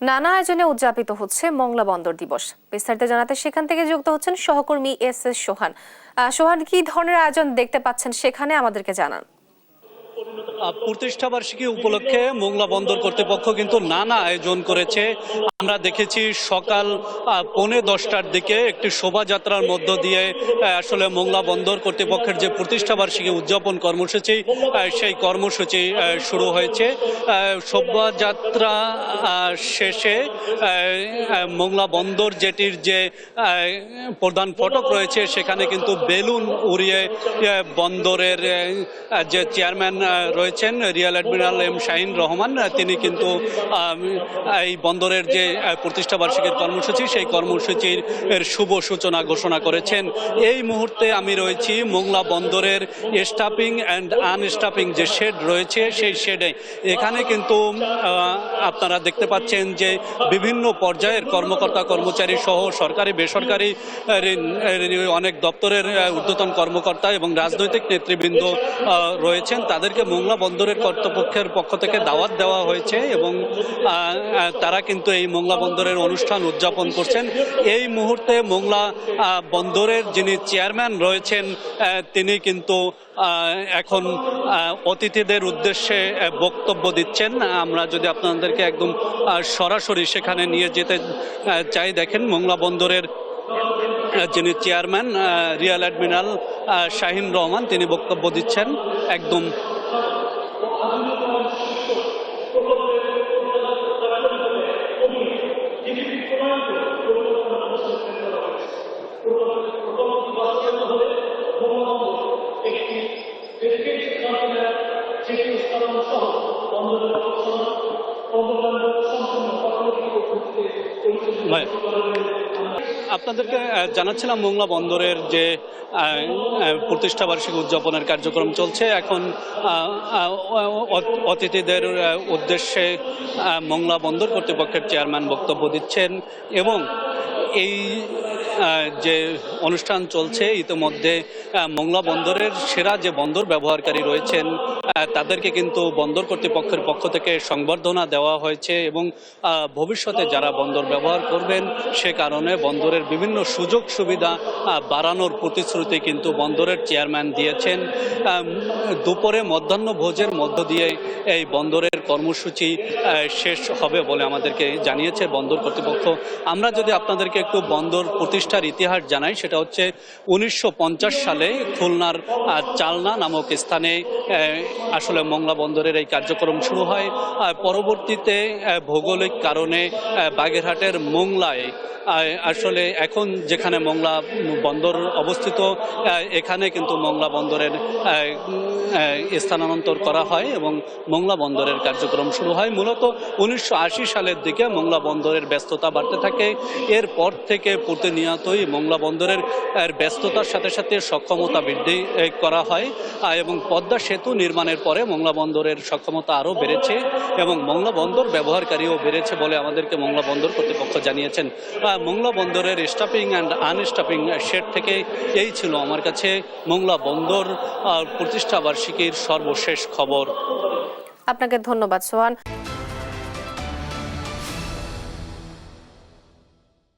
নানা আয়োজনে উদযাপিত হচ্ছে মংলা বন্দর দিবস। বিস্তারিত জানাতে সেখান থেকে যুক্ত হচ্ছেন সহকর্মী এস সোহান। সোহান, কি ধরনের আয়োজন দেখতে পাচ্ছেন সেখানে, আমাদেরকে জানান। প্রতিষ্ঠা বার্ষিকী উপলক্ষে মোংলা বন্দর কর্তৃপক্ষ কিন্তু নানা আয়োজন করেছে। আমরা দেখেছি সকাল 10:45টার দিকে একটি শোভাযাত্রার মধ্য দিয়ে আসলে মোংলা বন্দর কর্তৃপক্ষের যে প্রতিষ্ঠা বার্ষিকী উদযাপন কর্মসূচি, সেই কর্মসূচি শুরু হয়েছে। শোভাযাত্রা শেষে মোংলা বন্দর জেটির যে প্রধান ফটক রয়েছে সেখানে কিন্তু বেলুন উড়িয়ে বন্দরের যে চেয়ারম্যান রয়েছেন rear admiral M Shahin Rahman, তিনি কিন্তু এই বন্দরের যে প্রতিষ্ঠা বার্ষিকীর কর্মসূচি সেই কর্মসূচির শুভ সূচনা ঘোষণা করেছেন। এই মুহূর্তে আমি রয়েছি মোংলা বন্দরের স্টাফিং অ্যান্ড আনস্টাফিং যে শেড রয়েছে সেই শেডে। এখানে কিন্তু আপনারা দেখতে পাচ্ছেন যে বিভিন্ন পর্যায়ের কর্মকর্তা কর্মচারী সহ সরকারি বেসরকারি অনেক দপ্তরের ঊর্ধ্বতন কর্মকর্তা এবং রাজনৈতিক নেতৃবৃন্দ রয়েছেন। তাদেরকে মোংলা বন্দরের কর্তৃপক্ষের পক্ষ থেকে দাওয়াত দেওয়া হয়েছে এবং তারা কিন্তু এই মোংলা বন্দরের অনুষ্ঠান উদযাপন করছেন। এই মুহূর্তে মোংলা বন্দরের যিনি চেয়ারম্যান রয়েছেন তিনি কিন্তু এখন অতিথিদের উদ্দেশ্যে বক্তব্য দিচ্ছেন। আমরা যদি আপনাদেরকে একদম সরাসরি সেখানে নিয়ে যেতে চাই, দেখেন মোংলা বন্দরের যিনি chairman rear admiral Shahin Rahman, তিনি বক্তব্য দিচ্ছেন একদম। আপনাদেরকে জানাচ্ছিলাম মোংলা বন্দরের যে প্রতিষ্ঠা বার্ষিকী উদযাপনের কার্যক্রম চলছে। এখন অতিথিদের উদ্দেশ্যে মোংলা বন্দর কর্তৃপক্ষের চেয়ারম্যান বক্তব্য দিচ্ছেন এবং এই যে অনুষ্ঠান চলছে ইতিমধ্যে মোংলা বন্দরের সেরা যে বন্দর ব্যবহারকারী রয়েছেন তাদেরকে কিন্তু বন্দর কর্তৃপক্ষের পক্ষ থেকে সংবর্ধনা দেওয়া হয়েছে এবং ভবিষ্যতে যারা বন্দর ব্যবহার করবেন সে কারণে বন্দরের বিভিন্ন সুযোগ সুবিধা বাড়ানোর প্রতিশ্রুতি কিন্তু বন্দরের চেয়ারম্যান দিয়েছেন। দুপুরে মধ্যাহ্ন ভোজের মধ্য দিয়ে এই বন্দরের কর্মসূচি শেষ হবে বলে আমাদেরকে জানিয়েছে বন্দর কর্তৃপক্ষ। আমরা যদি আপনাদেরকে একটু বন্দর প্রতিষ্ঠার ইতিহাস জানাই, সেটা হচ্ছে 1950 সালে খুলনার চালনা নামক স্থানে আসলে মোংলা বন্দরের এই কার্যক্রম শুরু হয়। পরবর্তীতে ভৌগোলিক কারণে বাগেরহাটের মোংলায় আসলে এখন যেখানে মোংলা বন্দর অবস্থিত এখানে কিন্তু মোংলা বন্দরের স্থানান্তর করা হয় এবং মোংলা বন্দরের কার্যক্রম শুরু হয়। মূলত 1980 সালের দিকে মোংলা বন্দরের ব্যস্ততা বাড়তে থাকে। এরপর থেকে প্রতিনিয়তই মোংলা বন্দরের ব্যস্ততার সাথে সাথে সক্ষমতা বৃদ্ধি করা হয় এবং পদ্মা সেতু নির্মাণের পরে মোংলা বন্দরের সক্ষমতা আরও বেড়েছে এবং মোংলা বন্দর ব্যবহারকারীও বেড়েছে বলে আমাদেরকে মোংলা বন্দর কর্তৃপক্ষ জানিয়েছেন। মোংলা বন্দরের স্টাফিং অ্যান্ড আনস্টাফিং শেড থেকে এই ছিল আমার কাছে মোংলা বন্দর প্রতিষ্ঠা বার্ষিকীর সর্বশেষ খবর। আপনাকে ধন্যবাদ সোহান।